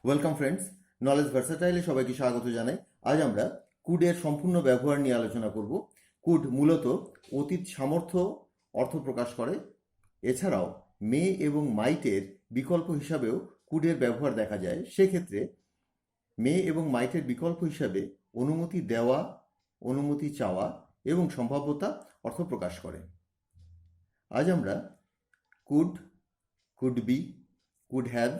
Welcome friends, knowledge ভার্সাটাইলে সবাইকে স্বাগত জানাই। আজ আমরা কুডের সম্পূর্ণ ব্যবহার নিয়ে আলোচনা করব। কুড মূলত অতীত সামর্থ্য অর্থ প্রকাশ করে। এছাড়াও মে এবং মাইটের বিকল্প হিসাবেও কুডের ব্যবহার দেখা যায়। সেক্ষেত্রে মে এবং মাইটের বিকল্প হিসাবে অনুমতি দেওয়া, অনুমতি চাওয়া এবং সম্ভাব্যতা অর্থ প্রকাশ করে। আজ আমরা could, could be, could have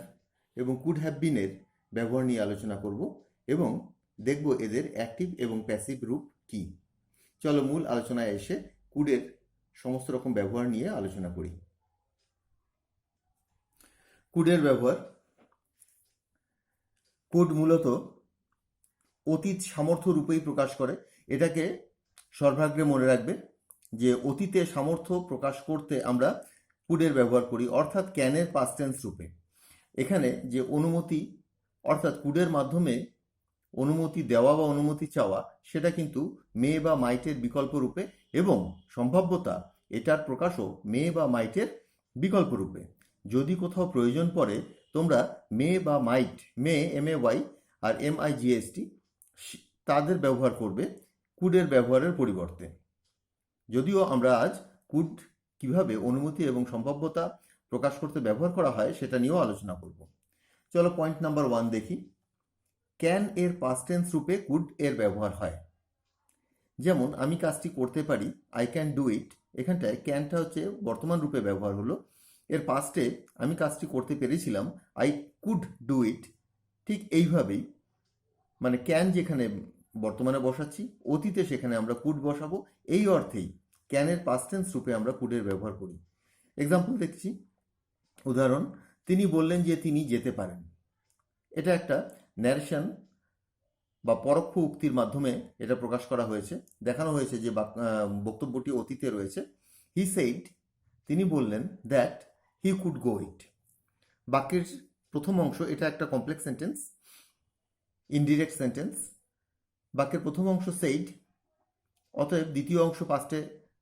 এবং কুড হ্যাভ বিনের ব্যবহার নিয়ে আলোচনা করব এবং দেখব এদের অ্যাক্টিভ এবং প্যাসিভ রূপ কি। চলো মূল আলোচনায় এসে কুডের সমস্ত রকম ব্যবহার নিয়ে আলোচনা করি। কুডের ব্যবহার। কুড মূলত অতীত সামর্থ্য রূপেই প্রকাশ করে। এটাকে সর্বাগ্রে মনে রাখবে যে অতীতে সামর্থ্য প্রকাশ করতে আমরা কুডের ব্যবহার করি, অর্থাৎ ক্যানের পাস্ট টেন্স রূপে। এখানে যে অনুমতি অর্থাৎ কুডের মাধ্যমে অনুমতি দেওয়া বা অনুমতি চাওয়া, সেটা কিন্তু মে বা মাইটের বিকল্প রূপে, এবং সম্ভাব্যতা এটার প্রকাশও মে বা মাইটের বিকল্প রূপে। যদি কোথাও প্রয়োজন পড়ে তোমরা মে বা মাইট, মে MAY আর MIGST তাদের ব্যবহার করবে কুডের ব্যবহারের পরিবর্তে। যদিও আমরা আজ কুড কিভাবে অনুমতি এবং সম্ভাব্যতা প্রকাশ করতে ব্যবহার করা হয় সেটা নিয়েও আলোচনা করব। চলো পয়েন্ট নাম্বার 1 দেখি। ক্যান এর পাস্ট টেন্স রূপে কুড এর ব্যবহার হয়। যেমন আমি কাজটি করতে পারি, আই ক্যান ডু ইট। এখানটায় ক্যানটা হচ্ছে বর্তমান রূপে ব্যবহার হলো। এর পাস্টে আমি কাজটি করতে পেরেছিলাম, আই কুড ডু ইট। ঠিক এইভাবেই মানে ক্যান যেখানে বর্তমানে বসাচ্ছি, অতীতে সেখানে আমরা কুড বসাবো। এই অর্থেই ক্যানের পাস্ট টেন্স রূপে আমরা কুডের ব্যবহার করি। এক্সাম্পল দেখছি, উদাহরণ, তিনি বললেন যে তিনি যেতে পারেন। এটা একটা ন্যারেশন বা পরোক্ষ উক্তির মাধ্যমে এটা প্রকাশ করা হয়েছে। দেখানো হয়েছে যে বক্তব্যটি অতীতে রয়েছে। হি সেইড, তিনি বললেন, দ্যাট হি কুড গো ইট। বাক্যের প্রথম অংশ, এটা একটা কমপ্লেক্স সেন্টেন্স, ইনডিরেক্ট সেন্টেন্স। বাক্যের প্রথম অংশ সেইড, অতএব দ্বিতীয় অংশ পাস্টে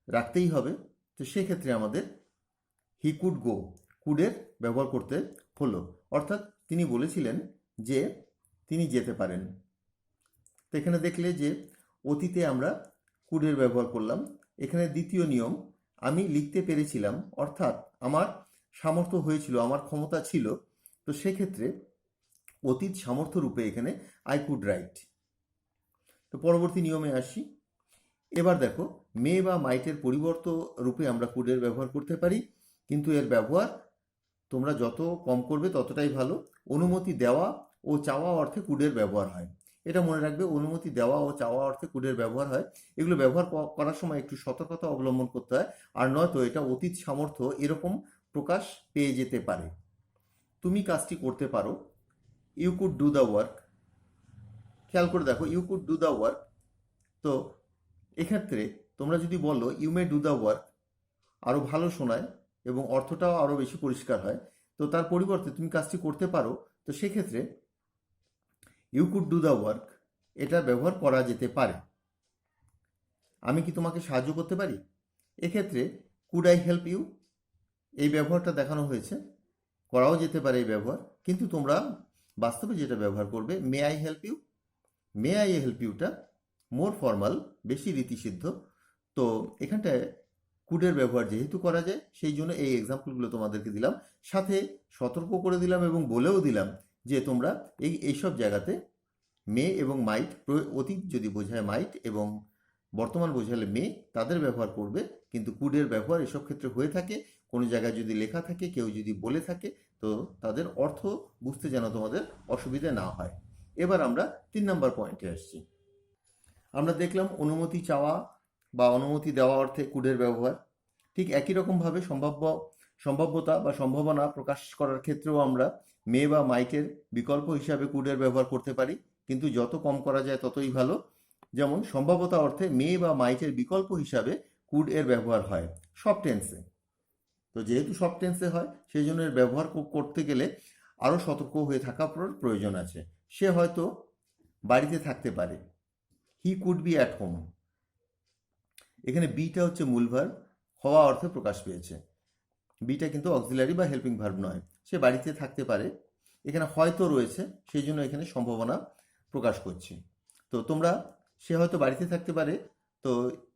রাখতেই হবে। তো সেক্ষেত্রে আমাদের হি কুড গো, কুডের ব্যবহার করতে হলো। অর্থাৎ তিনি বলেছিলেন যে তিনি যেতে পারেন। তো এখানে দেখলে যে অতীতে আমরা কুডের ব্যবহার করলাম। এখানে দ্বিতীয় নিয়ম, আমি লিখতে পেরেছিলাম, অর্থাৎ আমার সামর্থ্য হয়েছিল, আমার ক্ষমতা ছিল। তো সেক্ষেত্রে অতীত সামর্থ্য রূপে এখানে আই কুড রাইট। তো পরবর্তী নিয়মে আসি। এবার দেখো, মে বা মাইটের পরিবর্ত রূপে আমরা কুডের ব্যবহার করতে পারি, কিন্তু এর ব্যবহার তোমরা যত কম করবে ততটাই ভালো। অনুমতি দেওয়া ও চাওয়া অর্থে কুডের ব্যবহার হয়। এটা মনে রাখবে, অনুমতি দেওয়া ও চাওয়া অর্থে কুডের ব্যবহার হয়। এগুলো ব্যবহার করার সময় একটু সতর্কতা অবলম্বন করতে হয়, আর নয়তো এটা অতীত সামর্থ্য এরকম প্রকাশ পেয়ে যেতে পারে। তুমি কাজটি করতে পারো, you could do the work. খেয়াল করে দেখো, you could do the work. তো এক্ষেত্রে তোমরা যদি বলো you may do the work, আরও ভালো শোনায় এবং অর্থটাও আরও বেশি পরিষ্কার হয়। তো তার পরিবর্তে তুমি কাজটি করতে পারো, তো সেক্ষেত্রে you could do the work এটা ব্যবহার করা যেতে পারে। আমি কি তোমাকে সাহায্য করতে পারি? এক্ষেত্রে কুড আই হেল্প ইউ, এই ব্যবহারটা দেখানো হয়েছে। করাও যেতে পারে এই ব্যবহার, কিন্তু তোমরা বাস্তবে যেটা ব্যবহার করবে, may I help you. May I help ইউটা মোর ফর্মাল, বেশি রীতিসিদ্ধ। তো এখানটায় কুডের ব্যবহার যেহেতু করা যায়, সেই জন্য এই এক্সাম্পলগুলো তোমাদেরকে দিলাম, সাথে সতর্ক করে দিলাম এবং বলেও দিলাম যে তোমরা এইসব জায়গাতে মে এবং মাইট, অতীত যদি বোঝায় মাইট এবং বর্তমান বোঝালে মে, তাদের ব্যবহার করবে। কিন্তু কুডের ব্যবহার এসব ক্ষেত্রে হয়ে থাকে, কোনো জায়গায় যদি লেখা থাকে, কেউ যদি বলে থাকে, তো তাদের অর্থ বুঝতে যেন তোমাদের অসুবিধা না হয়। এবার আমরা 3 নম্বর পয়েন্টে আসছি। আমরা দেখলাম অনুমতি চাওয়া বা অনুমতি দেওয়া অর্থে কুডের ব্যবহার। ঠিক একই রকমভাবে সম্ভাব্যতা বা সম্ভাবনা প্রকাশ করার ক্ষেত্রেও আমরা মে বা মাইটের বিকল্প হিসাবে কুডের ব্যবহার করতে পারি, কিন্তু যত কম করা যায় ততই ভালো। যেমন সম্ভাব্যতা অর্থে মে বা মাইটের বিকল্প হিসাবে কুড এর ব্যবহার হয় সব টেন্সে। তো যেহেতু সব টেন্সে হয়, সেই জন্য এর ব্যবহার করতে গেলে আরও সতর্ক হয়ে থাকা প্রয়োজন আছে। সে হয়তো বাড়িতে থাকতে পারে, হি কুড বি অ্যাট হোম। এখানে বিটা হচ্ছে মূল ভার্ব, হওয়া অর্থে প্রকাশ পেয়েছে। বিটা কিন্তু অক্সিলারি বা হেল্পিং ভার্ব নয়। সে বাড়িতে থাকতে পারে, এখানে হয়তো রয়েছে, সেই জন্য এখানে সম্ভাবনা প্রকাশ করছি। তো তোমরা, সে হয়তো বাড়িতে থাকতে পারে, তো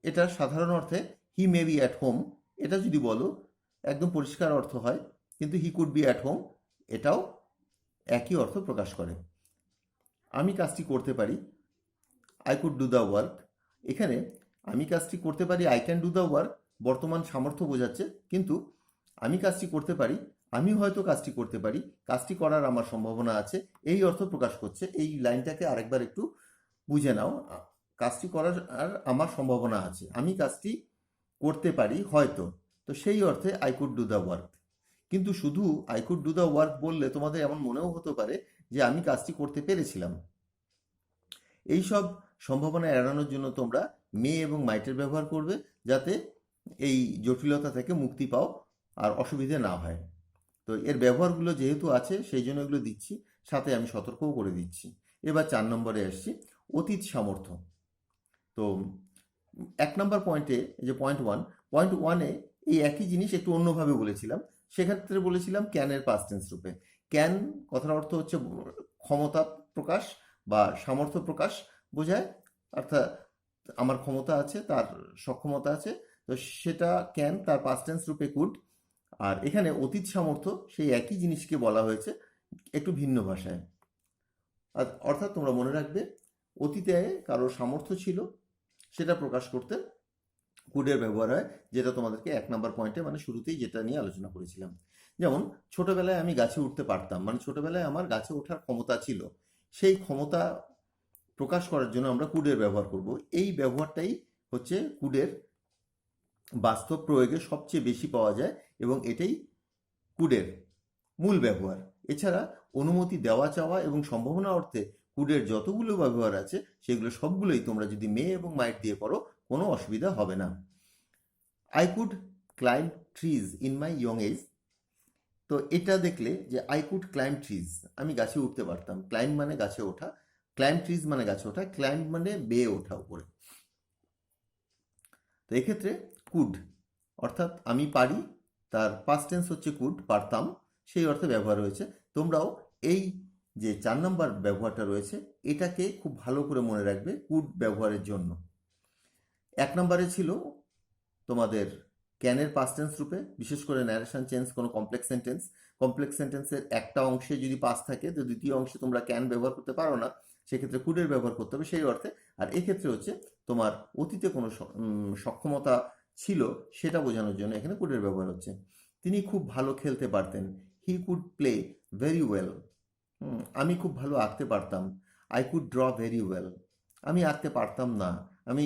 এটা সাধারণ অর্থে হি মে বি অ্যাট হোম, এটা যদি বলো একদম পরিষ্কার অর্থ হয়, কিন্তু হি কুড বি অ্যাট হোম এটাও একই অর্থ প্রকাশ করে। আমি কাজটি করতে পারি, I could do the work. এখানে আমি কাজটি করতে পারি, I can do the work, বর্তমান সামর্থ্য বোঝাচ্ছে, কিন্তু আমি কাজটি করতে পারি, আমি হয়তো কাজটি করতে পারি, কাজটি করার আমার সম্ভাবনা আছে, এই অর্থ প্রকাশ করছে। এই লাইনটাকে আরেকবার একটু বুঝে নাও। কাজটি করার আর আমার সম্ভাবনা আছে, আমি কাজটি করতে পারি হয়তো, তো সেই অর্থে I could do the work. কিন্তু শুধু I could do the work বললে তোমাদের এমন মনেও হতে পারে যে আমি কাজটি করতে পেরেছিলাম। এই সব সম্ভাবনা এড়ানোর জন্য তোমরা মে এবং মাইটের ব্যবহার করবে, যাতে এই জটিলতা থেকে মুক্তি পাও আর অসুবিধে না হয়। তো এর ব্যবহারগুলো যেহেতু আছে সেই জন্য এগুলো দিচ্ছি, সাথে আমি সতর্কও করে দিচ্ছি। এবার 4 নম্বরে আসছি, অতীত সামর্থ্য। তো 1 নম্বর পয়েন্টে, যে পয়েন্ট ওয়ানে এই একই জিনিস একটু অন্যভাবে বলেছিলাম। সেক্ষেত্রে বলেছিলাম ক্যানের পাস্ট টেন্স রূপে। ক্যান কথার অর্থ হচ্ছে ক্ষমতা প্রকাশ বা সামর্থ্য প্রকাশ বোঝায়, অর্থাৎ আমার ক্ষমতা আছে, তার সক্ষমতা আছে, তো সেটা ক্যান, তার পাস্ট টেন্স রূপে কুড। আর এখানে অতীত সামর্থ্য সেই একই জিনিসকে বলা হয়েছে একটু ভিন্ন ভাষায়। অর্থাৎ তোমরা মনে রাখবে, অতীতে কারোর সামর্থ্য ছিল সেটা প্রকাশ করতে কুডের ব্যবহার হয়, যেটা তোমাদেরকে 1 নম্বর পয়েন্টে মানে শুরুতেই যেটা নিয়ে আলোচনা করেছিলাম। যেমন ছোটবেলায় আমি গাছে উঠতে পারতাম, মানে ছোটবেলায় আমার গাছে ওঠার ক্ষমতা ছিল, সেই ক্ষমতা প্রকাশ করার জন্য আমরা কুডের ব্যবহার করব। এই ব্যবহারটাই হচ্ছে কুডের বাস্তব প্রয়োগে সবচেয়ে বেশি পাওয়া যায় এবং এটাই কুডের মূল ব্যবহার। এছাড়া অনুমতি দেওয়া চাওয়া এবং সম্ভাবনা অর্থে কুডের যতগুলো ব্যবহার আছে সেগুলো সবগুলোই তোমরা যদি মে এবং মাইট দিয়ে করো কোনো অসুবিধা হবে না। I could climb trees in my young age. তো এটা দেখলে যে আই কুড ক্লাইম্ব ট্রিজ, আমি গাছে উঠতে পারতাম, ক্লাইম্ব মানে গাছে ওঠা, ক্লাইম্ব ট্রিজ মানে গাছে ওঠা, ক্লাইম্ব মানে বেয়ে ওঠা উপরে। তো এক্ষেত্রে কুড অর্থাৎ আমি পারি, তার পাস্ট টেন্স হচ্ছে কুড, পারতাম, সেই অর্থে ব্যবহার হয়েছে। তোমরাও এই যে 4 নম্বর ব্যবহারটা রয়েছে এটাকে খুব ভালো করে মনে রাখবে কুড ব্যবহারের জন্য। 1 নম্বরে ছিল তোমাদের ক্যানের পাস্ট টেন্স রূপে, বিশেষ করে ন্যারেশন চেঞ্জ, কোনো কমপ্লেক্স সেন্টেন্স, কমপ্লেক্স সেন্টেন্সের একটা অংশে যদি পাস্ট থাকে তো দ্বিতীয় অংশে তোমরা ক্যান ব্যবহার করতে পারো না, সেক্ষেত্রে কুডের ব্যবহার করতে হবে সেই অর্থে। আর এক্ষেত্রে হচ্ছে তোমার অতীতে কোনো সক্ষমতা ছিল সেটা বোঝানোর জন্য এখানে কুডের ব্যবহার হচ্ছে। তিনি খুব ভালো খেলতে পারতেন, he could play very well. আমি খুব ভালো আঁকতে পারতাম, I could draw very well. আমি আঁকতে পারতাম না, আমি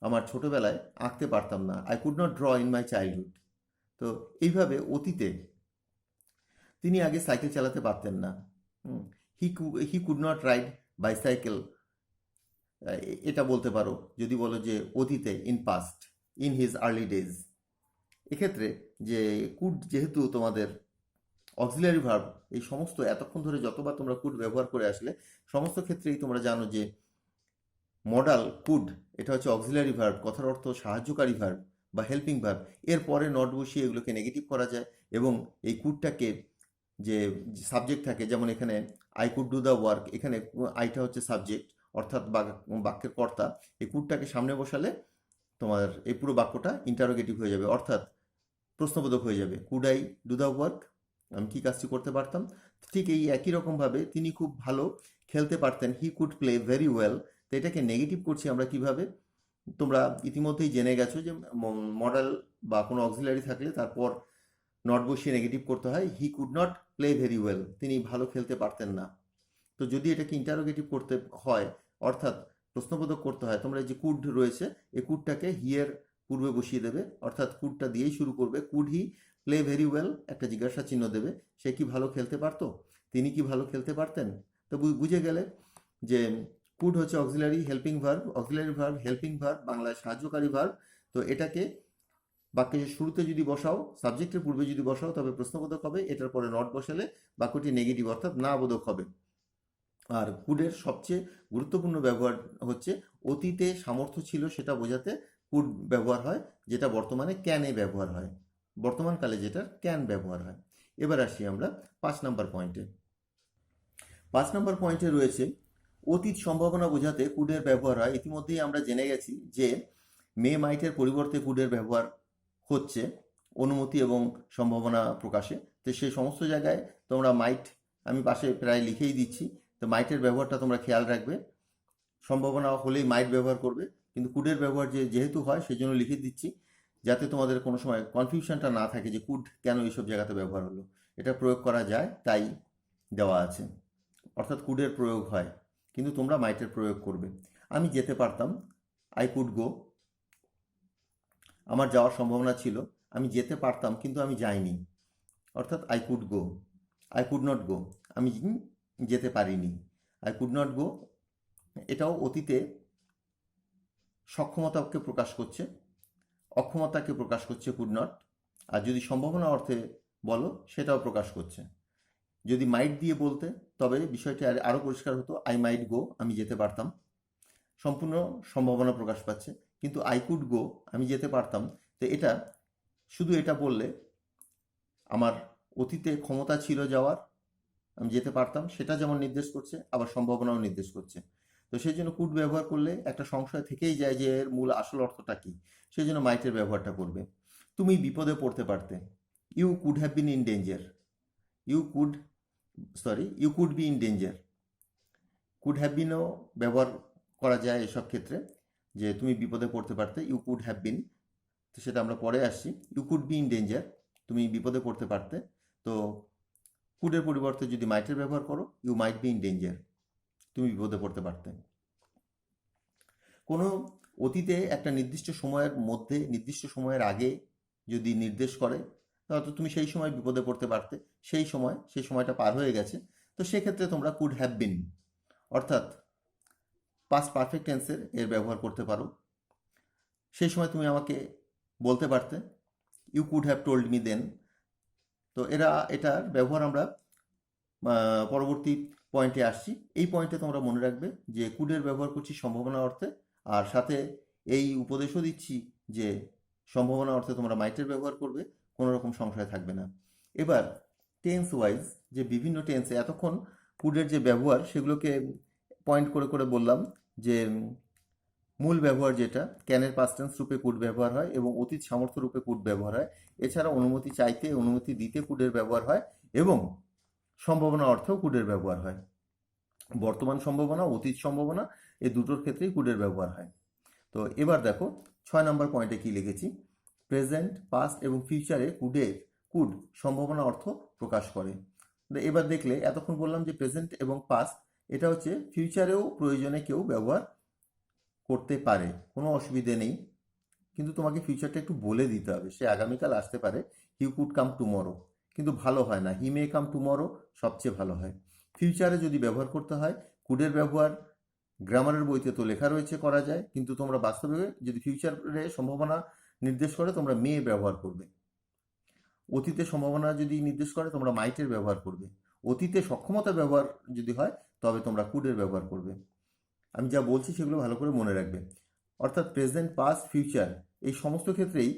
আমার ছোটবেলায় আঁকতে পারতাম না, I could not draw in my childhood. তো এইভাবে অতীতে তিনি আগে সাইকেল চালাতে পারতেন না, হি কুড নট রাইড বাইসাইকেল, এটা বলতে পারো যদি বলো যে অতীতে, in past, in his early days. এক্ষেত্রে যে কুড যেহেতু তোমাদের অক্সিলারি ভার্ব, এই সমস্ত এতক্ষণ ধরে যতবার তোমরা কুড ব্যবহার করে আসলে সমস্ত ক্ষেত্রেই তোমরা জানো যে মডাল কুড এটা হচ্ছে অক্সিলারি ভার্ব, কথার অর্থ সাহায্যকারী ভার্ব বা হেল্পিং ভার্ব। এরপরে নট বসিয়ে এগুলোকে নেগেটিভ করা যায় এবং এই কুডটাকে যে সাবজেক্ট থাকে, যেমন এখানে I could do the work, এখানে আইটা হচ্ছে সাবজেক্ট অর্থাৎ বাক্যের কর্তা, এই কুডটাকে সামনে বসালে তোমার এই পুরো বাক্যটা ইন্টারোগেটিভ হয়ে যাবে, অর্থাৎ প্রশ্নবোধক হয়ে যাবে। Could I do the work, আমি কি কাজটি করতে পারতাম। ঠিক এই একই রকমভাবে তিনি খুব ভালো খেলতে পারতেন, he could play very well. তো এটাকে নেগেটিভ করছি আমরা কিভাবে, তোমরা ইতিমধ্যেই জেনে গেছো যে মডেল বা কোনো অক্সিলারি থাকলে তারপর নট বসিয়ে নেগেটিভ করতে হয়। হি could not play very well, তিনি ভালো খেলতে পারতেন না। তো যদি এটাকে ইন্টারোগেটিভ করতে হয় অর্থাৎ প্রশ্নবোধক করতে হয়, তোমরা যে কুড রয়েছে এই কুডটাকে হিয়ের পূর্বে বসিয়ে দেবে, অর্থাৎ কুডটা দিয়েই শুরু করবে। Could he play very well, একটা জিজ্ঞাসা চিহ্ন দেবে, সে কি ভালো খেলতে পারতো, তিনি কি ভালো খেলতে পারতেন। তো বুঝে গেলে যে কুড হচ্ছে auxiliary helping verb, auxiliary verb helping verb, বাংলায় সাহায্যকারী ভার্ব। তো এটাকে বাক্যের শুরুতে যদি বসাও, সাবজেক্টের পূর্বে যদি বসাও তবে প্রশ্নবোধক হবে, এটার পরে নট বসালে বাক্যটি নেগেটিভ অর্থাৎ না বোধক হবে। আর কুডের সবচেয়ে গুরুত্বপূর্ণ ব্যবহার হচ্ছে অতীতে সামর্থ্য ছিল সেটা বোঝাতে কুড ব্যবহার হয়, যেটা বর্তমানে ক্যানে ব্যবহার হয়, বর্তমানকালে যেটা ক্যান ব্যবহার হয়। এবার আসি আমরা 5 নম্বর পয়েন্টে। 5 নম্বর পয়েন্টে রয়েছে অতীত সম্ভাবনা বোঝাতে কুডের ব্যবহার হয়। ইতিমধ্যেই আমরা জেনে গেছি যে মে মাইটের পরিবর্তে কুডের ব্যবহার হচ্ছে অনুমতি এবং সম্ভাবনা প্রকাশে। তো সেই সমস্ত জায়গায় তোমরা মাইট, আমি পাশে প্রায় লিখেই দিচ্ছি, তো মাইটের ব্যবহারটা তোমরা খেয়াল রাখবে। সম্ভাবনা হলেই মাইট ব্যবহার করবে, কিন্তু কুডের ব্যবহার যেহেতু হয় সেই জন্য লিখে দিচ্ছি, যাতে তোমাদের কোনো সময় কনফিউশনটা না থাকে যে কুড কেন এইসব জায়গাতে ব্যবহার হলো। এটা প্রয়োগ করা যায় তাই দেওয়া আছে, অর্থাৎ কুডের প্রয়োগ হয়, কিন্তু তোমরা মাইটের প্রয়োগ করবে। আমি যেতে পারতাম, আই কুড গো, আমার যাওয়ার সম্ভাবনা ছিল, আমি যেতে পারতাম কিন্তু আমি যাইনি, অর্থাৎ I could go. I could not go, আমি যেতে পারিনি। আই কুড নট গো এটাও অতীতে সক্ষমতাকে প্রকাশ করছে, অক্ষমতাকে প্রকাশ করছে কুড নট। আর যদি সম্ভাবনা অর্থে বলো সেটাও প্রকাশ করছে। যদি মাইট দিয়ে বলতে তবে বিষয়টি আরও পরিষ্কার হতো, আই মাইট গো, আমি যেতে পারতাম, সম্পূর্ণ সম্ভাবনা প্রকাশ পাচ্ছে। কিন্তু আই কুড গো, আমি যেতে পারতাম, তো এটা শুধু এটা বললে আমার অতীতে ক্ষমতা ছিল যাওয়ার, আমি যেতে পারতাম, সেটা যেমন নির্দেশ করছে, আবার সম্ভাবনাও নির্দেশ করছে। তো সেই জন্য কুড ব্যবহার করলে একটা সংশয় থেকেই যায় যে এর মূল আসল অর্থটা কী, সেই জন্য মাইটের ব্যবহারটা করবে। তুমি বিপদে পড়তে পারতে, you could have been in danger. You could be in danger. Could have বিনও ব্যবহার করা যায় এসব ক্ষেত্রে, যে তুমি বিপদে পড়তে পারতে, ইউ কুড হ্যাভ বিন, তো সেটা আমরা পরে আসছি। You could be in danger, তুমি বিপদে পড়তে পারতে, তো কুডের পরিবর্তে যদি মাইটের ব্যবহার করো, you might be in danger, তুমি বিপদে পড়তে পারতে। কোনো অতীতে একটা নির্দিষ্ট সময়ের মধ্যে, নির্দিষ্ট সময়ের আগে যদি নির্দেশ করে, হয়তো তুমি সেই সময় বিপদে পড়তে পারতে, সেই সময়টা পার হয়ে গেছে, তো সেক্ষেত্রে তোমরা কুড হ্যাভ বিন, অর্থাৎ পাস্ট পারফেক্ট টেন্সের এর ব্যবহার করতে পারো। সেই সময় তুমি আমাকে বলতে পারতে, you could have told me then. তো এটার ব্যবহার আমরা পরবর্তী পয়েন্টে আসছি। এই পয়েন্টে তোমরা মনে রাখবে যে কুডের ব্যবহার করছি সম্ভাবনা অর্থে, আর সাথে এই উপদেশও দিচ্ছি যে সম্ভাবনা অর্থে তোমরা মাইটের ব্যবহার করবে, কোনো রকম সংশয় থাকবে না। এবার টেন্স ওয়াইজ যে বিভিন্ন টেন্সে এতক্ষণ কুডের যে ব্যবহার সেগুলোকে পয়েন্ট করে করে বললাম, যে মূল ব্যবহার যেটা ক্যানের পাস্ট টেন্স রূপে কুড ব্যবহার হয় এবং অতীত সামর্থ্য রূপে কুড ব্যবহার হয়। এছাড়া অনুমতি চাইতে, অনুমতি দিতে কুডের ব্যবহার হয় এবং সম্ভাবনা অর্থেও কুডের ব্যবহার হয়। বর্তমান সম্ভাবনা, অতীত সম্ভাবনা, এই দুটোর ক্ষেত্রেই কুডের ব্যবহার হয়। তো এবার দেখো 6 নম্বর পয়েন্টে কি লিখেছি, প্রেজেন্ট, পাস্ট এবং ফিউচারে কুড সম্ভাবনা অর্থ প্রকাশ করে। এবার দেখলে এতক্ষণ বললাম যে প্রেজেন্ট এবং পাস্ট, এটা হচ্ছে ফিউচারেও প্রয়োজনে কেউ ব্যবহার করতে পারে, কোনো অসুবিধে নেই, কিন্তু তোমাকে ফিউচারটা একটু বলে দিতে হবে। সে আগামীকাল আসতে পারে, হি কুড কাম টুমরো, কিন্তু ভালো হয় না, হি মে কাম টুমরো সবচেয়ে ভালো হয়। ফিউচারে যদি ব্যবহার করতে হয়, কুডের ব্যবহার গ্রামারের বইতে তো লেখা রয়েছে করা যায়, কিন্তু তোমরা বাস্তবে যদি ফিউচারে সম্ভাবনা নির্দেশ করে তোমরা মে ব্যবহার করবে। অতীতে সম্ভাবনা যদি নির্দেশ করে তোমরা মাইটের ব্যবহার করবে। অতীতে সক্ষমতা ব্যবহার যদি হয় তবে তোমরা কুডের ব্যবহার করবে। আমি যা বলছি সেগুলো ভালো করে মনে রাখবে। অর্থাৎ প্রেজেন্ট, পাস্ট, ফিউচার এই সমস্ত ক্ষেত্রেই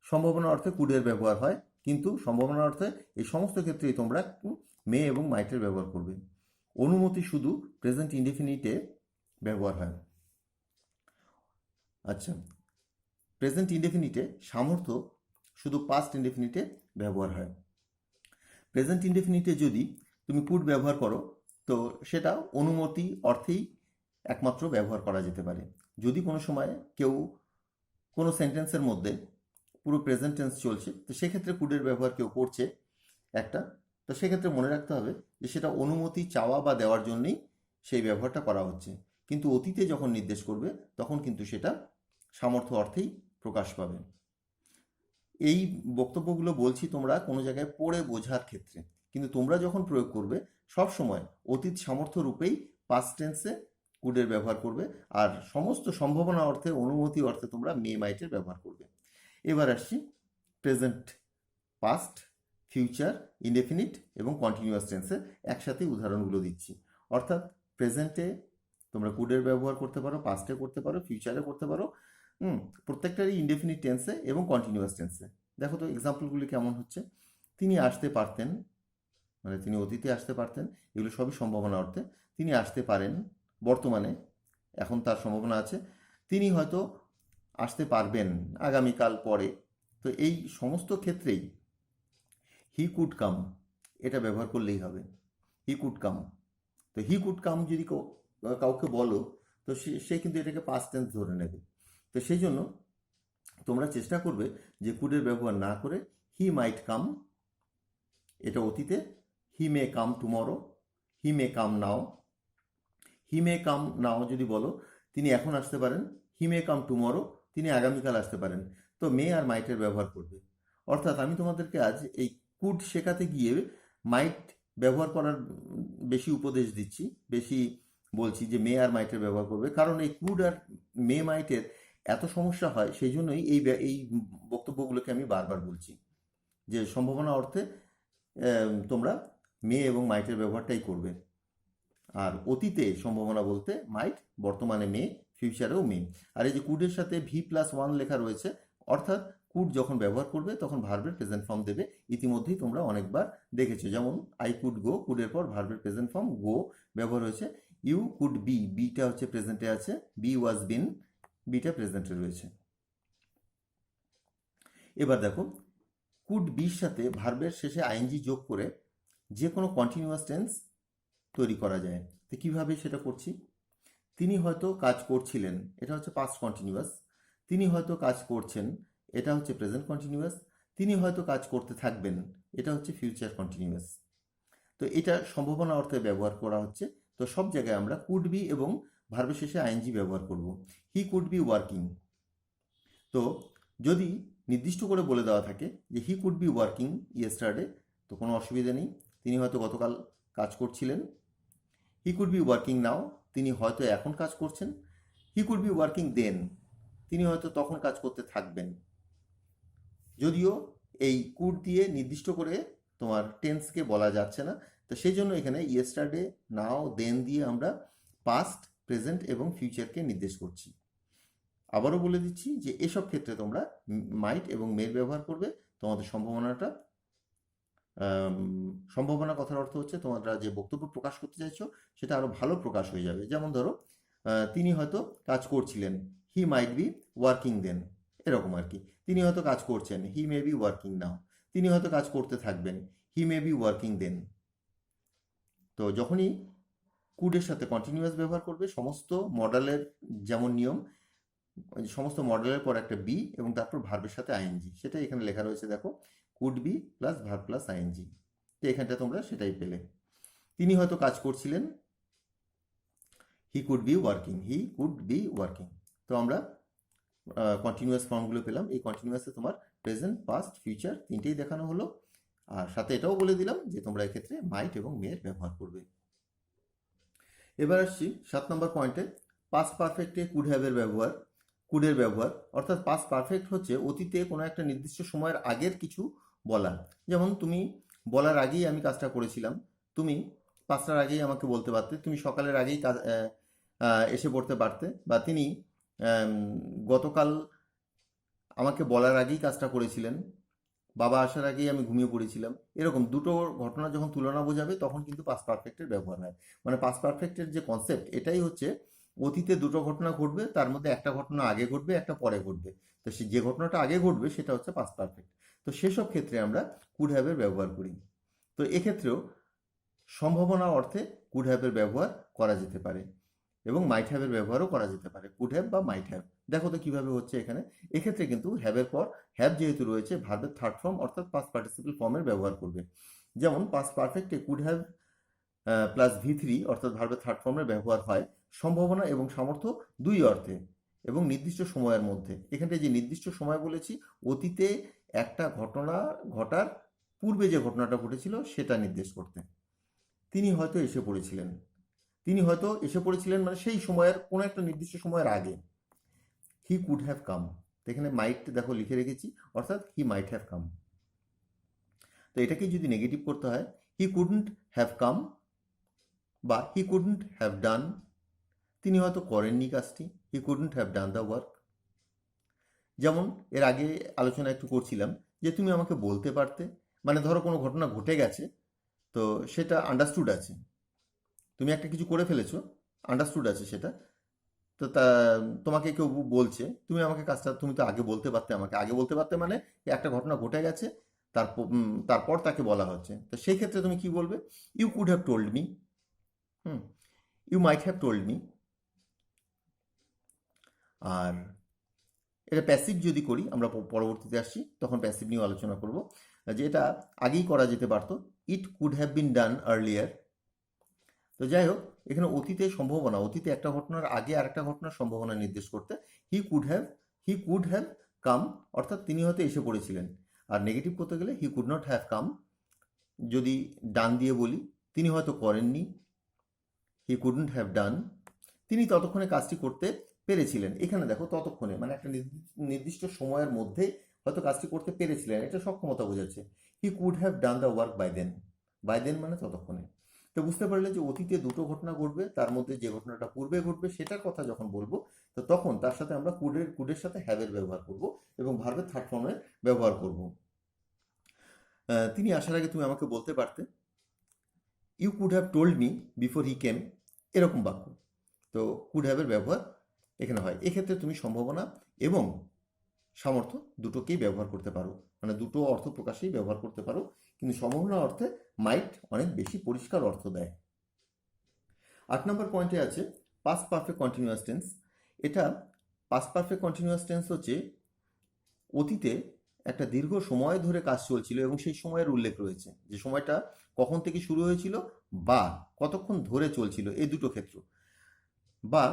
সম্ভাবনা অর্থে কুডের ব্যবহার হয়, কিন্তু সম্ভাবনা অর্থে এই সমস্ত ক্ষেত্রেই তোমরা মে এবং মাইটের ব্যবহার করবে। অনুমতি শুধু প্রেজেন্ট ইনডেফিনিটে ব্যবহার হয়। আচ্ছা, প্রেজেন্ট ইনডেফিনিটে সামর্থ্য শুধু পাস্ট ইনডেফিনিটে ব্যবহার হয়। প্রেজেন্ট ইনডেফিনিটে যদি তুমি কুড ব্যবহার করো তো সেটা অনুমতি অর্থেই একমাত্র ব্যবহার করা যেতে পারে। যদি কোনো সময় কেউ কোনো সেন্টেন্সের মধ্যে পুরো প্রেজেন্ট টেন্স চলছে, তো সেক্ষেত্রে কুডের ব্যবহার কেউ করছে একটা, তো সেক্ষেত্রে মনে রাখতে হবে যে সেটা অনুমতি চাওয়া বা দেওয়ার জন্যই সেই ব্যবহারটা করা হচ্ছে, কিন্তু অতীতে যখন নির্দেশ করবে তখন কিন্তু সেটা সামর্থ্য অর্থেই প্রকাশ পাবে। এই বক্তব্যগুলো বলছি তোমরা কোনো জায়গায় পড়ে বোঝার ক্ষেত্রে, কিন্তু তোমরা যখন প্রয়োগ করবে সব সময় অতীত সামর্থ্য রূপেই পাস্ট টেন্সে কুডের ব্যবহার করবে, আর সমস্ত সম্ভাবনা অর্থে, অনুমতি অর্থে তোমরা মে মাইটের ব্যবহার করবে। এবার আসছি প্রেজেন্ট, পাস্ট, ফিউচার, ইনডেফিনিট এবং কন্টিনিউয়াস টেন্সে একসাথে উদাহরণগুলো দিচ্ছি। অর্থাৎ প্রেজেন্টে তোমরা কুডের ব্যবহার করতে পারো, পাস্টে করতে পারো, ফিউচারে করতে পারো, প্রত্যেকটারই ইনডেফিনিট টেন্সে এবং কন্টিনিউয়াস টেন্সে। দেখো তো এক্সাম্পলগুলি কেমন হচ্ছে। তিনি আসতে পারতেন, মানে তিনি অতীতে আসতে পারতেন, এগুলো সবই সম্ভাবনা অর্থে। তিনি আসতে পারেন বর্তমানে, এখন তার সম্ভাবনা আছে। তিনি হয়তো আসতে পারবেন আগামীকাল, পরে। তো এই সমস্ত ক্ষেত্রেই হি কুড কাম এটা ব্যবহার করলেই হবে, হি কুড কাম। তো হি কুড কাম যদি কাউকে বলো, তো সে কিন্তু এটাকে পাস্ট টেন্স ধরে নেবে। তো সেই জন্য তোমরা চেষ্টা করবে যে কুডের ব্যবহার না করে হি মাইট কাম, এটা অতীতে। হি মে কাম টুমরো, হি মে কাম নাও। হি মে কাম নাও যদি বলো, তিনি এখন আসতে পারেন। হি মে কাম টুমরো, তিনি আগামীকাল আসতে পারেন। তো মে আর মাইটের ব্যবহার করবে। অর্থাৎ আমি তোমাদেরকে আজ এই কুড শেখাতে গিয়ে মাইট ব্যবহার করার বেশি উপদেশ দিচ্ছি, বেশি বলছি যে মে আর মাইটের ব্যবহার করবে। কারণ এই কুড আর মে মাইটের এত সমস্যা হয়, সেই জন্যই এই বক্তব্যগুলোকে আমি বারবার বলছি যে সম্ভাবনা অর্থে তোমরা মে এবং মাইটের ব্যবহারটাই করবে। আর অতীতে সম্ভাবনা বলতে মাইট, বর্তমানে মে, ফিউচারেও মে। আর এই যে কুডের সাথে V+1 লেখা রয়েছে, অর্থাৎ কুড যখন ব্যবহার করবে তখন ভার্বের প্রেজেন্ট ফর্ম দেবে। ইতিমধ্যেই তোমরা অনেকবার দেখেছো, যেমন আই কুড গো, কুডের পর ভার্বের প্রেজেন্ট ফর্ম গো ব্যবহার হয়েছে। ইউ কুড বি, বিটা হচ্ছে প্রেজেন্টে আছে, বি ওয়াজ বিন, বিটা প্রেজেন্টে রয়েছে। এবার দেখো, কুড বির সাথে ভার্বের শেষে আইএনজি যোগ করে যে কোনো কন্টিনিউয়াস টেন্স তৈরি করা যায়। তো কীভাবে সেটা করছি? তিনি হয়তো কাজ করছিলেন, এটা হচ্ছে পাস্ট কন্টিনিউয়াস। তিনি হয়তো কাজ করছেন, এটা হচ্ছে প্রেজেন্ট কন্টিনিউয়াস। তিনি হয়তো কাজ করতে থাকবেন, এটা হচ্ছে ফিউচার কন্টিনিউয়াস। তো এটা সম্ভাবনা অর্থে ব্যবহার করা হচ্ছে। তো সব জায়গায় আমরা কুড বি এবং ভার্বের শেষে আইএনজি ব্যবহার করব। হি কুড বি ওয়ার্কিং। তো যদি নির্দিষ্ট করে বলে দেওয়া থাকে যে হি কুড বি ওয়ার্কিং ইয়েস্টারডে, তো কোনো অসুবিধা নেই, তিনি হয়তো গতকাল কাজ করছিলেন। হি কুড বি ওয়ার্কিং নাও, তিনি হয়তো এখন কাজ করছেন। হি কুড বি ওয়ার্কিং দেন, তিনি হয়তো তখন কাজ করতে থাকবেন। যদিও এই কুড দিয়ে নির্দিষ্ট করে তোমার টেন্সকে বলা যাচ্ছে না, তো সেই জন্য এখানে ইয়েস্টারডে, নাও, দেন দিয়ে আমরা পাস্ট, প্রেজেন্ট এবং ফিউচারকে নির্দেশ করছি। আবারও বলে দিচ্ছি যে এসব ক্ষেত্রে তোমরা মাইট এবং মের ব্যবহার করবে। তোমাদের সম্ভাবনা কথার অর্থ হচ্ছে তোমরা যে বক্তব্য প্রকাশ করতে চাইছো সেটা আরো ভালো প্রকাশ হয়ে যাবে। যেমন ধরো, তিনি হয়তো কাজ করছিলেন, হি মাইট বি ওয়ার্কিং দেন, এরকম আর কি। তিনি হয়তো কাজ করছেন, হি মে বি ওয়ার্কিং নাও। তিনি হয়তো কাজ করতে থাকবেন, হি মে বি ওয়ার্কিং দেন। তো যখনই কুডের সাথে কন্টিনিউয়াস ব্যবহার করবে, সমস্ত মডেলের যেমন নিয়ম, সমস্ত মডেলের পর একটা বি এবং তারপর ভার্বের সাথে আইএনজি, সেটা এখানে লেখা রয়েছে দেখো, could be plus verb plus ING. তো এখানটা তোমরা সেটাই পেলে। তিনি হয়তো কাজ করছিলেন, he could be working, he could be working. তো আমরা কন্টিনিউয়াস ফর্মগুলো পেলাম। এই কন্টিনিউয়াসে তোমার প্রেজেন্ট, পাস্ট, ফিউচার তিনটেই দেখানো হলো। আর সাথে এটাও বলে দিলাম যে তোমরা এক্ষেত্রে মাইট এবং মেয়ের ব্যবহার করবে। এবার আসছি 7 নম্বর পয়েন্টে, পাস্ট পারফেক্টে কুড হ্যাভের ব্যবহার। কুডের ব্যবহার অর্থাৎ পাস্ট পারফেক্ট হচ্ছে অতীতে কোনো একটা নির্দিষ্ট সময়ের আগের কিছু বলা। যেমন তুমি বলার আগেই আমি কাজটা করেছিলাম, তুমি 5টার আগেই আমাকে বলতে পারতে, তুমি সকালের আগেই এসে পড়তে পারতে, বা তিনি গতকাল আমাকে বলার আগেই কাজটা করেছিলেন, বাবা আসার আগেই আমি ঘুমিয়ে পড়েছিলাম। এরকম দুটো ঘটনা যখন তুলনা বোঝাবে তখন কিন্তু পাস্ট পারফেক্টের ব্যবহার হয়। মানে পাস্ট পারফেক্টের যে কনসেপ্ট, এটাই হচ্ছে অতীতে দুটো ঘটনা ঘটবে, তার মধ্যে একটা ঘটনা আগে ঘটবে, একটা পরে ঘটবে। তো যে ঘটনাটা আগে ঘটবে সেটা হচ্ছে পাস্ট পারফেক্ট। তো সেসব ক্ষেত্রে আমরা কুড হ্যাভের ব্যবহার করি। তো এক্ষেত্রেও সম্ভাবনা অর্থে কুড হ্যাভের ব্যবহার করা যেতে পারে এবং মাইট হ্যাভের ব্যবহারও করা যেতে পারে, কুড হ্যাভ বা মাইট হ্যাভ। দেখো তো কিভাবে হচ্ছে এখানে। এক্ষেত্রে কিন্তু হ্যাভের পর হ্যাভ যেহেতু রয়েছে, ভার্বের থার্ড ফর্ম অর্থাৎ পাস্ট পার্টিসিপল ফর্মের ব্যবহার করবে। যেমন পাস্ট পারফেক্টে কুড হ্যাভ প্লাস V3 অর্থাৎ ভার্বের থার্ড ফর্মের ব্যবহার হয় সম্ভাবনা এবং সামর্থ্য দুই অর্থে এবং নির্দিষ্ট সময়ের মধ্যে। এখানটায় যে নির্দিষ্ট সময় বলেছি, অতীতে একটা ঘটনা ঘটার পূর্বে যে ঘটনাটা ঘটেছিল সেটা নির্দেশ করতে। তিনি হয়তো এসে পড়েছিলেন, তিনি হয়তো এসে পড়েছিলেন মানে সেই সময়ের কোনো একটা নির্দিষ্ট সময়ের আগে। হি কুড হ্যাভ কাম, এখানে মাইট দেখো লিখে রেখেছি, অর্থাৎ হি মাইট হ্যাভ কাম। তো এটাকে যদি নেগেটিভ করতে হয়, হি কুডন্ট হ্যাভ কাম বা হি কুডন্ট হ্যাভ ডান, তিনি হয়তো করেননি কাজটি, হি couldn't have done the work. যেমন এর আগে আলোচনা একটু করছিলাম যে তুমি আমাকে বলতে পারতে, মানে ধরো কোনো ঘটনা ঘটে গেছে, তো সেটা আন্ডারস্টুড আছে, তুমি একটা কিছু করে ফেলেছো, আন্ডারস্টুড আছে সেটা। তো তোমাকে কেউ বলছে, তুমি আমাকে কাজটা, তুমি তো আগে বলতে পারতে, আমাকে আগে বলতে পারতে, মানে একটা ঘটনা ঘটে গেছে, তারপর তাকে বলা হচ্ছে, তো সেই ক্ষেত্রে তুমি কি বলবে? You could have told me. Hmm, you might have told me. আর এটা প্যাসিভ যদি করি, আমরা পরবর্তীতে আসছি তখন প্যাসিভ নিয়েও আলোচনা করব, যে এটা আগেই করা যেতে পারতো, ইট could have been done earlier. তো যাই হোক, এখানে অতীতে সম্ভাবনা, অতীতে একটা ঘটনার আগে আরেকটা ঘটনার সম্ভাবনা নির্দেশ করতে he could have, he could have come, অর্থাৎ তিনি হয়তো এসে পড়েছিলেন। আর নেগেটিভ করতে গেলে he could not have come, যদি ডান দিয়ে বলি, তিনি হয়তো করেননি, হি কুডন্ট হ্যাভ ডান, তিনি ততক্ষণে কাজটি করতে পেরেছিলেন। এখানে দেখো ততক্ষণে মানে একটা নির্দিষ্ট সময়ের মধ্যে হয়তো কাজটি করতে পেরেছিলেন, এটা সক্ষমতা বোঝাচ্ছে। He could have done the work by then, by then মানে ততক্ষণে। তো বুঝতে পারলে যে অতীতে দুটো ঘটনা ঘটবে, তার মধ্যে যে ঘটনাটা পূর্বে ঘটবে সেটার কথা যখন বলবো, তো তখন তার সাথে আমরা কুডের সাথে হ্যাভের ব্যবহার করব এবং ভার্বের থার্ড ফর্মের ব্যবহার করব। তিনি আসার আগে তুমি আমাকে বলতে পারতে, you could have told me before he came, এরকম বাক্য। তো কুড হ্যাভের ব্যবহার এখানে হয়। এক্ষেত্রে তুমি সম্ভাবনা এবং সামর্থ্য দুটোকেই ব্যবহার করতে পারো, মানে দুটো অর্থ প্রকাশেই ব্যবহার করতে পারো, কিন্তু সম্ভাবনা অর্থে মাইট অনেক বেশি পরিষ্কার অর্থ দেয়। 8 নম্বর পয়েন্টে আছে পাস্ট পারফেক্ট কন্টিনিউয়াস টেন্স। এটা পাস্ট পারফেক্ট কন্টিনিউয়াস টেন্স হচ্ছে অতীতে একটা দীর্ঘ সময় ধরে কাজ চলছিল এবং সেই সময়ের উল্লেখ রয়েছে, যে সময়টা কখন থেকে শুরু হয়েছিল বা কতক্ষণ ধরে চলছিল, এই দুটো ক্ষেত্র। বা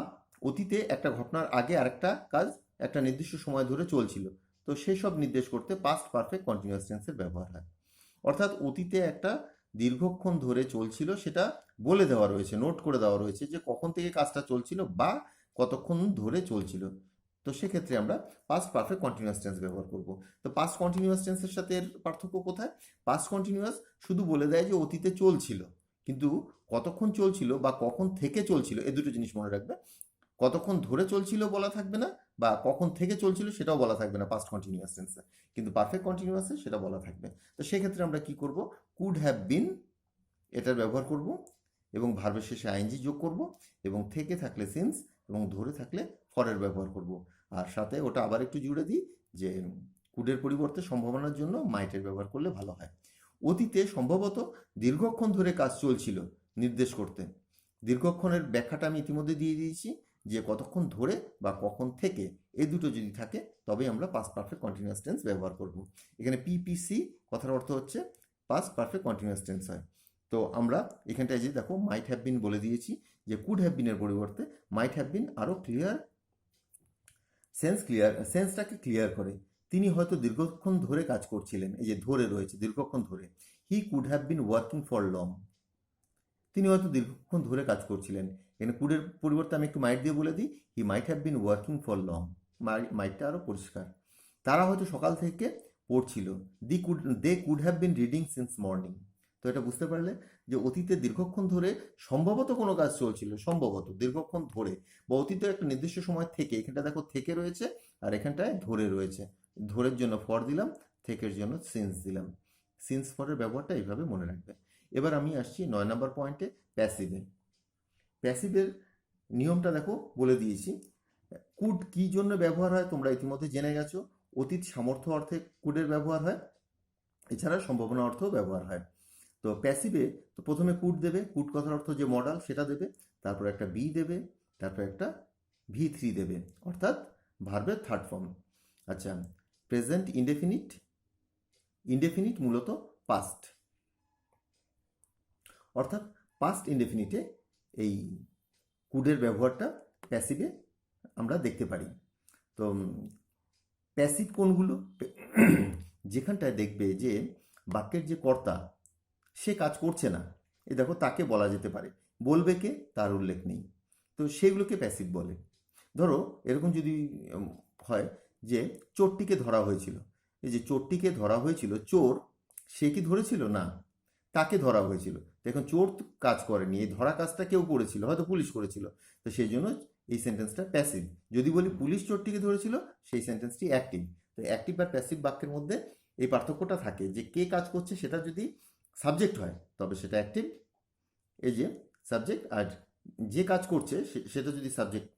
অতীতে একটা ঘটনার আগে আরেকটা কাজ একটা নির্দিষ্ট সময় ধরে চলছিল, তো সেই সব নির্দেশ করতে পাস্ট পারফেক্ট কন্টিনিউয়াস টেন্সের ব্যবহার হয়। অর্থাৎ অতীতে একটা দীর্ঘক্ষণ ধরে চলছিল, সেটা বলে দেওয়া রয়েছে, নোট করে দেওয়া রয়েছে যে কখন থেকে কাজটা চলছিল বা কতক্ষণ ধরে চলছিল, তো সেক্ষেত্রে আমরা পাস্ট পারফেক্ট কন্টিনিউয়াস টেন্স ব্যবহার করব। তো পাস্ট কন্টিনিউয়াস টেন্সের সাথে এর পার্থক্য কোথায়? পাস্ট কন্টিনিউয়াস শুধু বলে দেয় যে অতীতে চলছিল, কিন্তু কতক্ষণ চলছিল বা কখন থেকে চলছিল এই দুটো জিনিস মনে রাখবে। কতক্ষণ ধরে চলছিল বলা থাকবে না, বা কখন থেকে চলছিল সেটাও বলা থাকবে না পাস্ট কন্টিনিউয়াস টেন্সে, কিন্তু পারফেক্ট কন্টিনিউয়াসে সেটা বলা থাকবে। তো সেক্ষেত্রে আমরা কি করব? কুড হ্যাভ বিন এটার ব্যবহার করব এবং ভার্বের শেষে আইএনজি যোগ করব, এবং থেকে থাকলে সিন্স, এবং ধরে থাকলে ফরের ব্যবহার করব। আর সাথে ওটা আবার একটু জুড়ে দিই যে কুডের পরিবর্তে সম্ভাবনার জন্য মাইটের ব্যবহার করলে ভালো হয়। অতীতে সম্ভবত দীর্ঘক্ষণ ধরে কাজ চলছিল নির্দেশ করতে, দীর্ঘক্ষণের ব্যাখ্যাটা আমি ইতিমধ্যে দিয়ে দিয়েছি, যে কতক্ষণ ধরে বা কখন থেকে, এই দুটো যদি থাকে তবে আমরা পাস্ট পারফেক্ট কন্টিনিউয়াস টেন্স ব্যবহার করব। এখানে পিপিসি কথার অর্থ হচ্ছে পাস্ট পারফেক্ট কন্টিনিউয়াস টেন্স হয়। তো আমরা এখানটায় যে দেখো মাইট হ্যাভ বিন বলে দিয়েছি, যে কুড হ্যাভ বিনের পরিবর্তে মাইট হ্যাভ বিন আরও ক্লিয়ার, সেন্সটাকে ক্লিয়ার করে। তিনি হয়তো দীর্ঘক্ষণ ধরে কাজ করছিলেন, এই যে ধরে রয়েছে দীর্ঘক্ষণ ধরে, হি could have been working for long, তিনি হয়তো দীর্ঘক্ষণ ধরে কাজ করছিলেন। এখানে কুডের পরিবর্তে আমি একটু মাইট দিয়ে বলে দিই, he might have been working for long, মাইটটা আরও পরিষ্কার। তারা হয়তো সকাল থেকে পড়ছিল, they could have been reading since morning. তো এটা বুঝতে পারলে যে অতীতে দীর্ঘক্ষণ ধরে সম্ভবত কোনো কাজ চলছিল, সম্ভবত দীর্ঘক্ষণ ধরে, বা অতীতে একটা নির্দিষ্ট সময় থেকে, এখানটা দেখো থেকে রয়েছে আর এখানটায় ধরে রয়েছে, ধরের জন্য ফর দিলাম, থেকের জন্য সিন্স দিলাম। সিন্স ফরের ব্যবহারটা এইভাবে মনে রাখবে। এবার আমি আসছি 9 নম্বর পয়েন্টে, প্যাসিভে। প্যাসিভের নিয়মটা দেখো বলে দিয়েছি। কুড কি জন্য ব্যবহার হয় তোমরা ইতিমধ্যে জেনে গেছো, অতীত সামর্থ্য অর্থে কুডের ব্যবহার হয়, এছাড়া সম্ভাবনা অর্থেও ব্যবহার হয়। তো প্যাসিভে তো প্রথমে কুড দেবে, কুড কথার অর্থ যে মডাল সেটা দেবে, তারপর একটা বি দেবে, তারপর একটা V3 দেবে, অর্থাৎ ভার্বের থার্ড ফর্ম। আচ্ছা, প্রেজেন্ট ইনডেফিনিট, ইনডেফিনিট মূলত পাস্ট, অর্থাৎ পাস্ট ইনডেফিনিটে এই কুডের ব্যবহারটা প্যাসিভে আমরা দেখতে পারি। তো প্যাসিভ কোনগুলো? যেখানটায় দেখবে যে বাক্যের যে কর্তা সে কাজ করছে না, এ দেখো তাকে বলা যেতে পারে, বলবে কে তার উল্লেখ নেই, তো সেগুলোকে প্যাসিভ বলে। ধরো এরকম যদি হয় যে চোরটিকে ধরা হয়েছিল, এই যে চোরটিকে ধরা হয়েছিল, চোর সে কি ধরেছিল? না, তাকে ধরা হয়েছিল। দেখুন চোর কাজ করেনি, এই ধরা কাজটা কেউ করেছিল, হয়তো পুলিশ করেছিল, তো সেই জন্য এই সেন্টেন্সটা প্যাসিভ। যদি বলি পুলিশ চোরটিকে ধরেছিল, সেই সেন্টেন্সটি অ্যাক্টিভ। তো অ্যাক্টিভ আর প্যাসিভ বাক্যের মধ্যে এই পার্থক্যটা থাকে, যে কে কাজ করছে সেটা যদি সাবজেক্ট হয় তবে সেটা অ্যাক্টিভ, এই যে সাবজেক্ট, আর যে কাজ করছে সেটা যদি সাবজেক্ট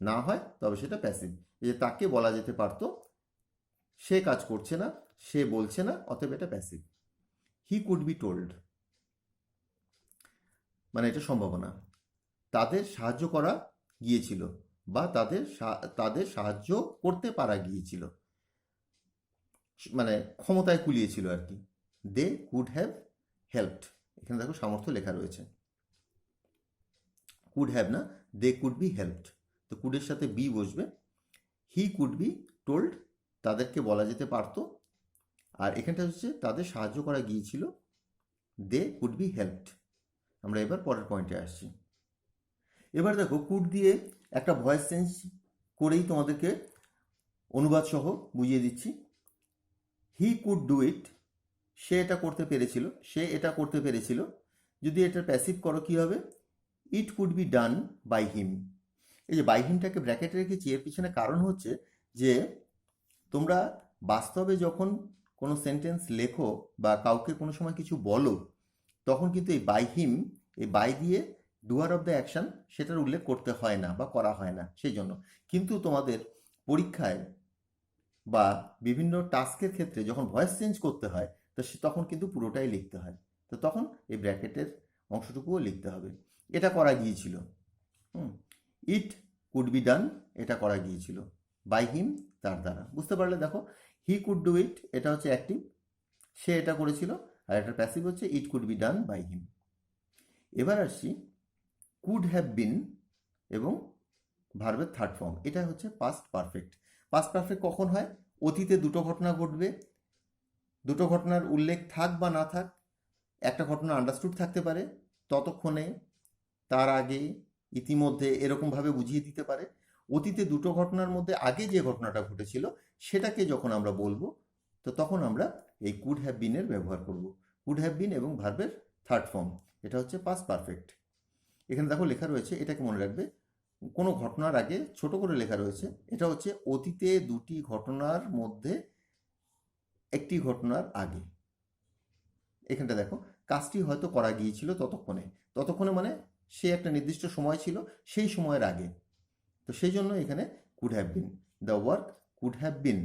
না হয় তবে সেটা প্যাসিভ। এই যে তাকে বলা যেতে পারতো, সে কাজ করছে না, সে বলছে না, অতএব এটা passive. He could be told, মানে এটা সম্ভাবনা। তাদের সাহায্য করা গিয়েছিল বা তাদের সাহায্য করতে পারা গিয়েছিল, মানে ক্ষমতায় কুলিয়েছিল আর কি। দে কুড হ্যাভ হেল্পড, এখানে দেখো সামর্থ্য লেখা রয়েছে। কুড হ্যাভ না, দে কুড বি হেল্পড, তো কুডের সাথে বি বসবে। হি কুড বি টোল্ড, তাদেরকে বলা যেতে পারতো, আর এখানটা হচ্ছে তাদের সাহায্য করা গিয়েছিল, দে কুড বি হেল্পড। আমরা এবার পরের পয়েন্টে আসছি। এবার দেখো কুড দিয়ে একটা ভয়েস চেঞ্জ করেই তোমাদেরকে অনুবাদ সহ বুঝিয়ে দিচ্ছি। হি কুড ডু ইট, সে এটা করতে পেরেছিল, সে এটা করতে পেরেছিল। যদি এটার প্যাসিভ করো কি হবে? It could be done by him. এই যে বাই হিমটাকে ব্র্যাকেটে রেখেছি, এর পিছনে কারণ হচ্ছে যে তোমরা বাস্তবে যখন কোনো সেন্টেন্স লেখো বা কাউকে কোনো সময় কিছু বলো, তখন কিন্তু এই বাই হিম, এই বাই দিয়ে ডুয়ার অফ দ্য অ্যাকশন সেটার উল্লেখ করতে হয় না বা করা হয় না সেই জন্য। কিন্তু তোমাদের পরীক্ষায় বা বিভিন্ন টাস্কের ক্ষেত্রে যখন ভয়েস চেঞ্জ করতে হয়, তো তখন কিন্তু পুরোটাই লিখতে হয়, তো তখন এই ব্র্যাকেটের অংশটুকুও লিখতে হবে। এটা করা গিয়েছিল, ইট কুড বি ডান, এটা করা গিয়েছিল বাই হিম, তার দ্বারা। বুঝতে পারলে? দেখো হি কুড ডু ইট, এটা হচ্ছে অ্যাক্টিভ, সে এটা করেছিল, আর এটা প্যাসিভ হচ্ছে it could be done by him. এবার আসছি কুড হ্যাভ বিন এবং ভার্বের থার্ড ফর্ম, এটা হচ্ছে পাস্ট পারফেক্ট। পাস্ট পারফেক্ট কখন হয়? অতীতে দুটো ঘটনা ঘটবে, দুটো ঘটনার উল্লেখ থাক বা না থাক, একটা ঘটনা আন্ডারস্টুড থাকতে পারে ততক্ষণে, তার আগে, ইতিমধ্যে, এরকমভাবে বুঝিয়ে দিতে পারে। অতীতে দুটো ঘটনার মধ্যে আগে যে ঘটনাটা ঘটেছিল সেটাকে যখন আমরা বলবো, তো তখন আমরা এই কুড হ্যাভ বিনের ব্যবহার করব। কুড হ্যাভ বিন এবং ভার্বের থার্ড ফর্ম, এটা হচ্ছে পাস্ট পারফেক্ট। এখানে দেখো লেখা রয়েছে, এটাকে মনে রাখবে, কোনো ঘটনার আগে ছোট করে লেখা রয়েছে, এটা হচ্ছে অতীতে দুটি ঘটনার মধ্যে একটি ঘটনার আগে। এখানটা দেখো কাজটি হয়তো করা গিয়েছিল ততক্ষণে, ততক্ষণে মানে সে একটা নির্দিষ্ট সময় ছিল, সেই সময়ের আগে, তো সেই জন্য এখানে could have bin, the work could have বিন।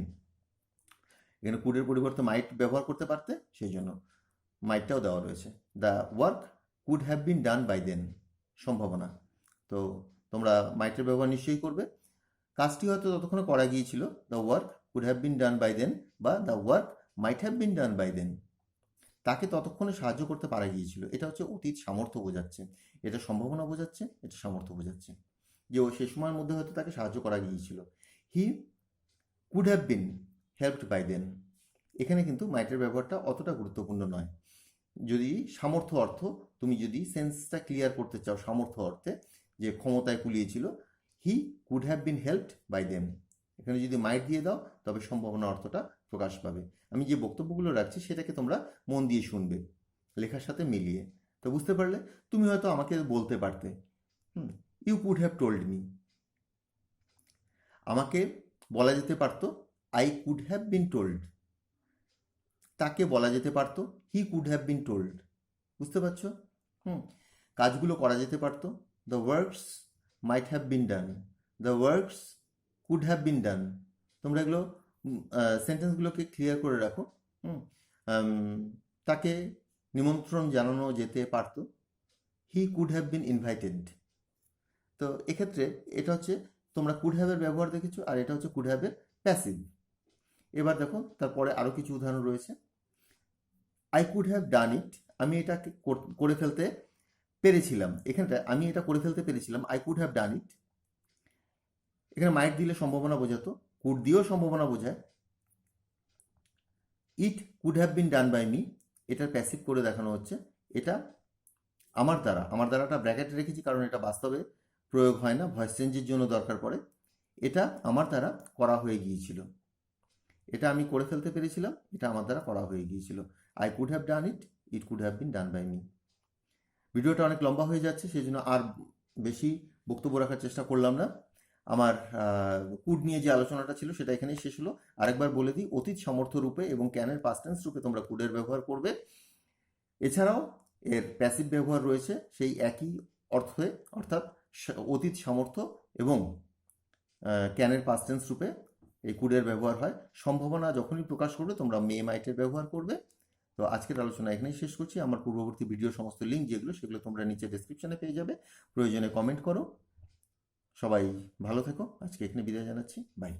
এখানে কুডের পরিবর্তে মাইট ব্যবহার করতে পারতে, সেই জন্য মাইটটাও দেওয়া রয়েছে। The work could have been done by then, সম্ভাবনা, তো তোমরা মাইটের ব্যবহার নিশ্চয়ই করবে। কাজটি হয়তো ততক্ষণে করা গিয়েছিল, the work could have been done by then, বা the work might have been done by then. তাকে ততক্ষণে সাহায্য করতে পারা গিয়েছিল, এটা হচ্ছে অতীত সামর্থ্য বোঝাচ্ছে, এটা সম্ভাবনা বোঝাচ্ছে, এটা সামর্থ্য বোঝাচ্ছে, যে ও সে সময়ের মধ্যে হয়তো তাকে সাহায্য করা গিয়েছিল। He could have been helped by then, এখানে কিন্তু মাইটের ব্যবহারটা অতটা গুরুত্বপূর্ণ নয়। যদি সামর্থ্য অর্থ, তুমি যদি সেন্সটা ক্লিয়ার করতে চাও সামর্থ্য অর্থে, যে ক্ষমতায় কুলিয়েছিল, he could have been helped by them, এখানে যদি মাইট দিয়ে দাও তবে সম্ভাবনা অর্থটা প্রকাশ পাবে। আমি যে বক্তব্যগুলো রাখছি সেটাকে তোমরা মন দিয়ে শুনবে, লেখার সাথে মিলিয়ে। তো বুঝতে পারলে? তুমি হয়তো আমাকে বলতে পারতে, you could have told me, আমাকে বলা যেতে পারতো I could have been told, তাকে বলা যেতে পারতো he could have been told. বুঝতে পারছো? কাজগুলো করা যেতে পারতো, the works might have been done, the works could have been done. তোমরা এগুলো সেন্টেন্সগুলোকে ক্লিয়ার করে রাখো। তাকে নিমন্ত্রণ জানানো যেতে পারতো, he could have been invited. তো এক্ষেত্রে এটা হচ্ছে তোমরা কুড হ্যাভের ব্যবহার দেখেছো, আর এটা হচ্ছে কুড হ্যাভের প্যাসিভ। এবার দেখো তারপরে আরও কিছু উদাহরণ রয়েছে। আই কুড হ্যাভ ডান ইট, আমি এটাকে করে ফেলতে পেরেছিলাম, এখানটা আমি এটা করে ফেলতে পেরেছিলাম, I could have done it. এখানে মাইট দিলে সম্ভাবনা বোঝাতো, কুড দিয়েও সম্ভাবনা বোঝায়। It could have been done by me, এটার প্যাসিভ করে দেখানো হচ্ছে, এটা আমার দ্বারা, আমার দ্বারাটা ব্র্যাকেটে রেখেছি কারণ এটা বাস্তবে প্রয়োগ হয় না, ভয়েস চেঞ্জের জন্য দরকার পড়ে। এটা আমার দ্বারা করা হয়ে গিয়েছিল, এটা আমি করে ফেলতে পেরেছিলাম, এটা আমার দ্বারা করা হয়ে গিয়েছিল। I could have done it, it could have been done by me. ভিডিওটা অনেক লম্বা হয়ে যাচ্ছে, সেই জন্য আর বেশি বক্তব্য রাখার চেষ্টা করলাম না। আমার কুড নিয়ে যে আলোচনাটা ছিল সেটা এখানেই শেষ হলো। আরেকবার বলে দিই, অতীত সামর্থ্য রূপে এবং ক্যানের পাস্ট টেন্স রূপে তোমরা কুডের ব্যবহার করবে। এছাড়াও এর প্যাসিভ ব্যবহার রয়েছে সেই একই অর্থে, অর্থাৎ অতীত সামর্থ্য এবং ক্যানের পাস্ট টেন্স রূপে এই কুডের ব্যবহার হয়। সম্ভাবনা যখনই প্রকাশ করবে তোমরা মে মাইটের ব্যবহার করবে। তো আজকের আলোচনা এখানেই শেষ করছি। আমার পূর্ববর্তী ভিডিও সমস্ত লিঙ্ক যেগুলো সেগুলো তোমরা নিচে ডেসক্রিপশনে পেয়ে যাবে, প্রয়োজনে কমেন্ট করো। সবাই ভালো থেকো, আজকে এখানে বিদায় জানাচ্ছি, বাই।